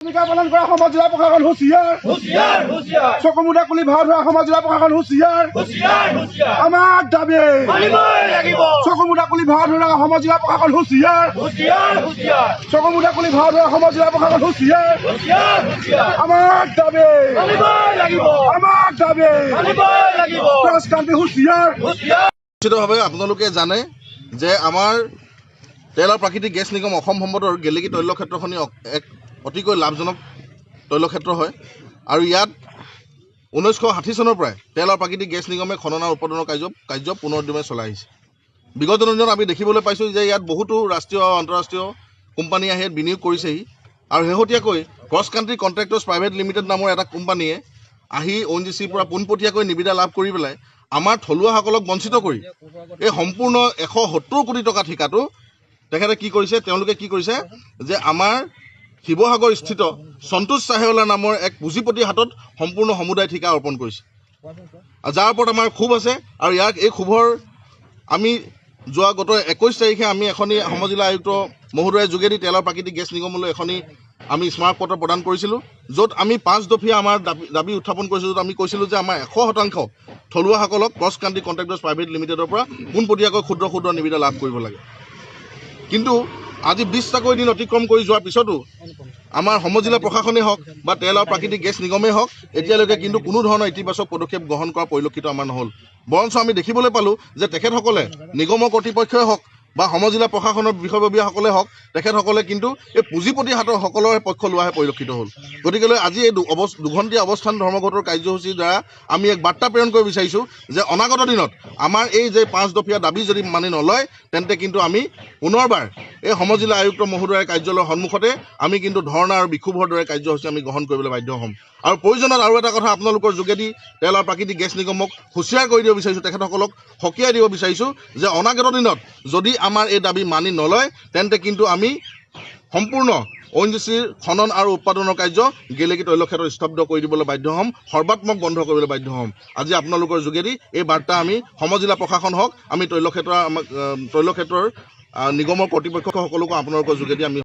ভূমিকা পালন কৰা অসমৰ জিলা প্ৰশাসন হুঁচিয়াৰ চকুমুদা কুলি ভাৰত হোৱা অসমৰ জিলা প্ৰশাসন হুঁচিয়াৰ আমাৰ দাবী চকুমুদা কুলি ভাৰত হোৱা অসমৰ জিলা প্ৰশাসন হুঁচিয়াৰ চকুমুদা কুলি ভাৰত হোৱা অসমৰ জিলা প্ৰশাসন হুঁচিয়াৰ আমাৰ দাবী ক্ৰান্তি হুঁচিয়াৰ। নিশ্চিতভাৱে আপোনালোকে জানে যে আমাৰ তেল আৰু প্ৰাকৃতিক গেছ নিগম অসম সম্পদৰ গেলেকী তৈল ক্ষেত্ৰখনি এক অতিকৈ লাভজনক তৈল ক্ষেত্ৰ হয় আৰু ইয়াত 1960 চনৰ পৰাই তেল আৰু প্ৰাকৃতিক গেছ নিগমে খনন আৰু উৎপাদনৰ কাৰ্য পুনৰুদ্যমে চলাই আহিছে। বিগত দিনত আমি দেখিবলৈ পাইছোঁ যে ইয়াত বহুতো ৰাষ্ট্ৰীয় আৰু আন্তঃৰাষ্ট্ৰীয় কোম্পানী আহি বিনিয়োগ কৰিছেহি আৰু শেহতীয়াকৈ ক্ৰছ কাণ্ট্ৰি কণ্ট্ৰেক্টৰ্ছ প্ৰাইভেট লিমিটেড নামৰ এটা কোম্পানীয়ে আহি ONGCৰ পৰা পোনপটীয়াকৈ নিবিদা লাভ কৰি পেলাই আমাৰ থলুৱাসকলক বঞ্চিত কৰি এই সম্পূৰ্ণ 170 কোটি টকা ঠিকাটো তেখেতে কি কৰিছে, তেওঁলোকে কি কৰিছে যে আমাৰ শিৱসাগৰ স্থিত সন্তোষ চাহেৱালা নামৰ এক পুঁজিপতিৰ হাতত সম্পূৰ্ণ সমুদায় ঠিকা অৰ্পণ কৰিছে, যাৰ ওপৰত আমাৰ ক্ষোভ আছে। আৰু ইয়াক এই ক্ষোভৰ আমি যোৱা গত 21 তাৰিখে আমি এখনি অসম জিলা আয়ুক্ত মহোদয়ৰ যোগেদি তেল আৰু প্ৰাকৃতিক গেছ নিগমলৈ এখনি আমি স্মাৰক পত্ৰ প্ৰদান কৰিছিলোঁ, য'ত আমি 5 দফীয়া আমাৰ দাবী উত্থাপন কৰিছিলোঁ। য'ত আমি কৈছিলোঁ যে আমাৰ 100% থলুৱাসকলক ক্ৰছ কাণ্ট্ৰি কণ্ট্ৰেক্টৰ্ছ প্ৰাইভেট লিমিটেডৰ পৰা পোনপটীয়াকৈ ক্ষুদ্ৰ নিবিদা লাভ কৰিব লাগে। কিন্তু আজি 20টাকৈ দিন অতিক্ৰম কৰি যোৱাৰ পিছতো আমাৰ অসম জিলা প্ৰশাসনেই হওক বা তেল আৰু প্ৰাকৃতিক গেছ নিগমেই হওক এতিয়ালৈকে কিন্তু কোনো ধৰণৰ ইতিবাচক পদক্ষেপ গ্ৰহণ কৰা পৰিলক্ষিত আমাৰ নহ'ল। বৰঞ্চ আমি দেখিবলৈ পালোঁ যে তেখেতসকলে নিগমৰ কৰ্তৃপক্ষই হওক বা অসম জিলা প্ৰশাসনৰ বিষয়ববীয়াসকলে হওক তেখেতসকলে কিন্তু এই পুঁজিপতি হাতৰ সকলোৰে পক্ষ লোৱাহে পৰিলক্ষিত হ'ল। গতিকেলৈ আজি এই দুঘণ্টীয়া অৱস্থান ধৰ্মঘটৰ কাৰ্যসূচীৰ দ্বাৰা আমি এক বাৰ্তা প্ৰেৰণ কৰিব বিচাৰিছোঁ যে অনাগত দিনত আমাৰ এই যে 5 দফীয়া দাবী যদি মানি নলয় তেন্তে কিন্তু আমি পুনৰবাৰ এই অসম জিলা আয়ুক্ত মহোদয়ৰ কাৰ্যালয়ৰ সন্মুখতে আমি কিন্তু ধৰ্ণা আৰু বিক্ষোভৰ দৰে কাৰ্যসূচী আমি গ্ৰহণ কৰিবলৈ বাধ্য হ'ম। আৰু প্ৰয়োজনত আৰু এটা কথা আপোনালোকৰ যোগেদি তেল আৰু প্ৰাকৃতিক গেছ নিগমক হুঁচিয়াৰ কৰি দিব বিচাৰিছোঁ, তেখেতসকলক সকীয়াই দিব বিচাৰিছোঁ যে অনাগত দিনত যদি আমাৰ এই দাবী মানি নলয় তেন্তে কিন্তু আমি সম্পূৰ্ণ ONGCৰ খনন আৰু উৎপাদনৰ কাৰ্য গেলেকী তৈল ক্ষেত্ৰত স্তব্ধ কৰি দিবলৈ বাধ্য হ'ম, সৰ্বাত্মক বন্ধ কৰিবলৈ বাধ্য হ'ম। আজি আপোনালোকৰ যোগেদি এই বাৰ্তা আমি অসম জিলা প্ৰশাসন হওক আমি তৈল ক্ষেত্ৰৰ নিগমৰ কৰ্তৃপক্ষসকলকো আপোনালোকৰ যোগেদি আমি